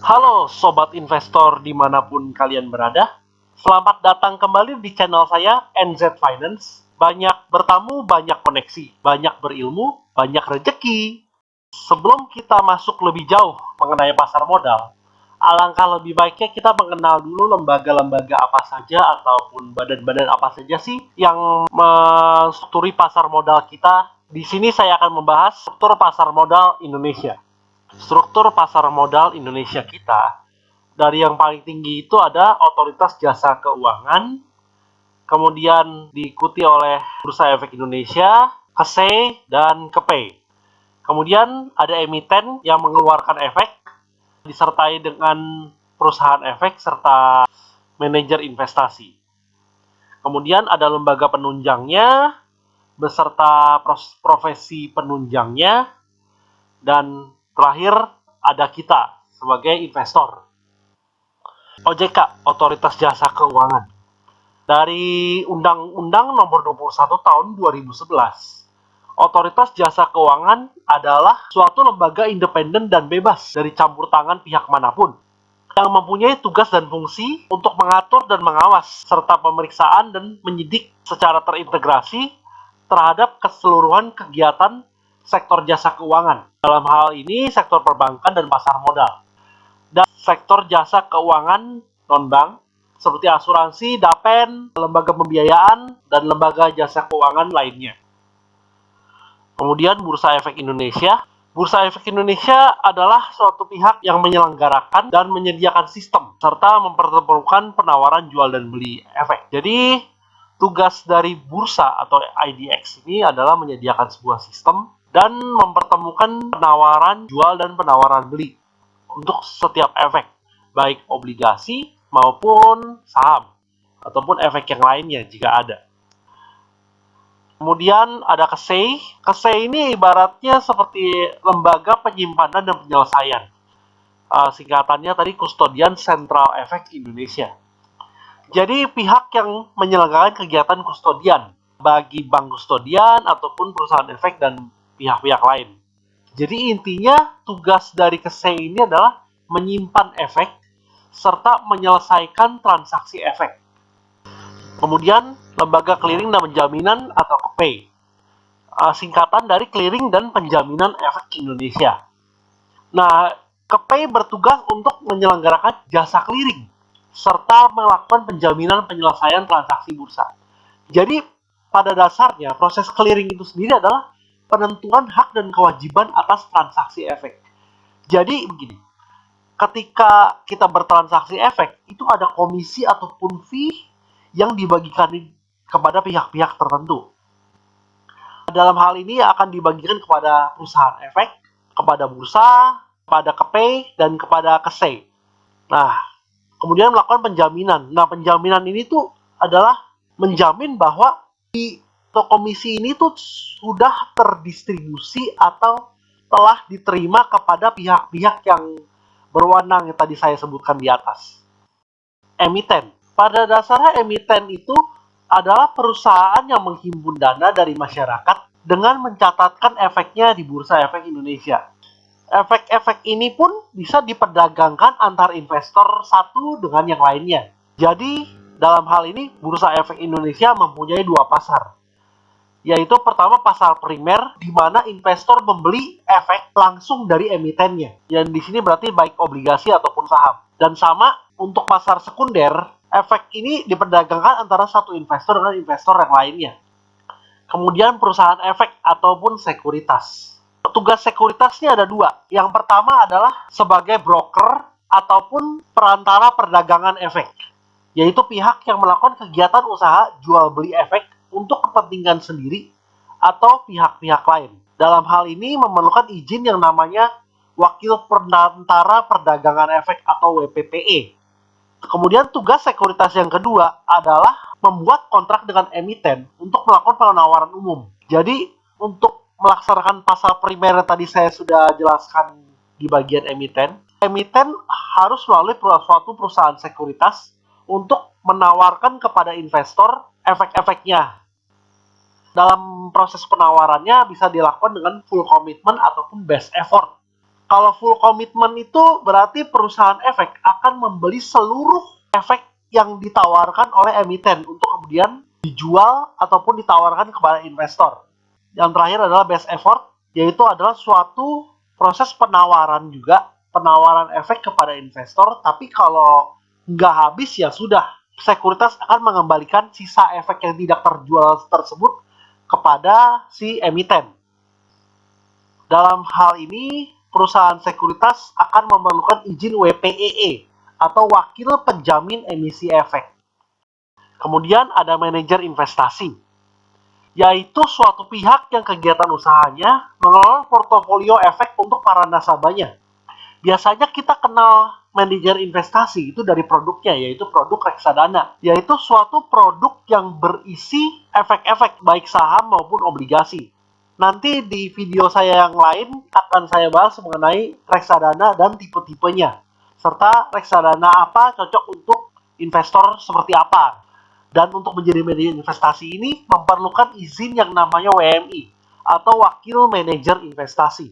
Halo Sobat Investor dimanapun kalian berada. Selamat datang kembali di channel saya, NZ Finance. Banyak bertamu, banyak koneksi. Banyak berilmu, banyak rejeki. Sebelum kita masuk lebih jauh mengenai pasar modal, alangkah lebih baiknya kita mengenal dulu lembaga-lembaga apa saja ataupun badan-badan apa saja sih yang menstrukturi pasar modal kita. Di sini saya akan membahas struktur pasar modal Indonesia. Struktur pasar modal Indonesia kita, dari yang paling tinggi itu ada Otoritas Jasa Keuangan, kemudian diikuti oleh Bursa Efek Indonesia, KSEI, dan KEPEI. Kemudian ada emiten yang mengeluarkan efek, disertai dengan perusahaan efek serta manajer investasi. Kemudian ada lembaga penunjangnya, beserta profesi penunjangnya, dan terakhir ada kita sebagai investor. OJK, Otoritas Jasa Keuangan. Dari Undang-Undang Nomor 21 Tahun 2011, Otoritas Jasa Keuangan adalah suatu lembaga independen dan bebas dari campur tangan pihak manapun, yang mempunyai tugas dan fungsi untuk mengatur dan mengawas, serta pemeriksaan dan menyidik secara terintegrasi terhadap keseluruhan kegiatan sektor jasa keuangan. Dalam hal ini, sektor perbankan dan pasar modal. Dan sektor jasa keuangan non-bank, seperti asuransi, dapen, lembaga pembiayaan, dan lembaga jasa keuangan lainnya. Kemudian Bursa Efek Indonesia. Bursa Efek Indonesia adalah suatu pihak yang menyelenggarakan dan menyediakan sistem, serta mempertemukan penawaran jual dan beli efek. Jadi, tugas dari bursa atau IDX ini adalah menyediakan sebuah sistem dan mempertemukan penawaran jual dan penawaran beli untuk setiap efek, baik obligasi maupun saham, ataupun efek yang lainnya jika ada. Kemudian ada KSEI. KSEI ini ibaratnya seperti lembaga penyimpanan dan penyelesaian. Singkatannya tadi Kustodian Sentral Efek Indonesia. Jadi pihak yang menyelenggarakan kegiatan kustodian bagi bank kustodian ataupun perusahaan efek dan pihak-pihak lain. Jadi intinya tugas dari KSEI ini adalah menyimpan efek serta menyelesaikan transaksi efek. Kemudian lembaga clearing dan penjaminan atau KEPEI, singkatan dari Clearing dan Penjaminan Efek Indonesia. Nah, KEPEI bertugas untuk menyelenggarakan jasa clearing serta melakukan penjaminan penyelesaian transaksi bursa. Jadi pada dasarnya proses clearing itu sendiri adalah penentuan hak dan kewajiban atas transaksi efek. Jadi begini, ketika kita bertransaksi efek, itu ada komisi ataupun fee yang dibagikan kepada pihak-pihak tertentu. Dalam hal ini akan dibagikan kepada perusahaan efek, kepada bursa, kepada KEPEI, dan kepada KSEI. Nah, kemudian melakukan penjaminan. Nah, penjaminan ini tuh adalah menjamin bahwa komisi ini tuh sudah terdistribusi atau telah diterima kepada pihak-pihak yang berwenang yang tadi saya sebutkan di atas. Emiten. Pada dasarnya emiten itu adalah perusahaan yang menghimpun dana dari masyarakat dengan mencatatkan efeknya di Bursa Efek Indonesia. Efek-efek ini pun bisa diperdagangkan antar investor satu dengan yang lainnya. Jadi, dalam hal ini, Bursa Efek Indonesia mempunyai dua pasar, yaitu pertama pasar primer, di mana investor membeli efek langsung dari emitennya. Yang di sini berarti baik obligasi ataupun saham. Dan sama untuk pasar sekunder, efek ini diperdagangkan antara satu investor dengan investor yang lainnya. Kemudian perusahaan efek ataupun sekuritas. Tugas sekuritasnya ada dua. Yang pertama adalah sebagai broker ataupun perantara perdagangan efek, yaitu pihak yang melakukan kegiatan usaha jual beli efek untuk kepentingan sendiri atau pihak-pihak lain. Dalam hal ini memerlukan izin yang namanya Wakil Perantara Perdagangan Efek atau WPPE. Kemudian tugas sekuritas yang kedua adalah membuat kontrak dengan emiten untuk melakukan penawaran umum. Jadi untuk melaksanakan pasar primer yang tadi saya sudah jelaskan di bagian emiten, emiten harus melalui suatu perusahaan sekuritas untuk menawarkan kepada investor efek-efeknya. Dalam proses penawarannya bisa dilakukan dengan full commitment ataupun best effort. Kalau full komitmen itu berarti perusahaan efek akan membeli seluruh efek yang ditawarkan oleh emiten untuk kemudian dijual ataupun ditawarkan kepada investor. Yang terakhir adalah best effort, yaitu adalah suatu proses penawaran juga, penawaran efek kepada investor, tapi kalau nggak habis ya sudah, sekuritas akan mengembalikan sisa efek yang tidak terjual tersebut kepada si emiten. Dalam hal ini, perusahaan sekuritas akan memerlukan izin WPEE atau Wakil Penjamin Emisi Efek. Kemudian ada manajer investasi, yaitu suatu pihak yang kegiatan usahanya mengelola portofolio efek untuk para nasabahnya. Biasanya kita kenal manajer investasi itu dari produknya, yaitu produk reksadana, yaitu suatu produk yang berisi efek-efek baik saham maupun obligasi. Nanti di video saya yang lain akan saya bahas mengenai reksadana dan tipe-tipenya, serta reksadana apa cocok untuk investor seperti apa. Dan untuk menjadi manajer investasi ini memerlukan izin yang namanya WMI atau Wakil Manajer Investasi.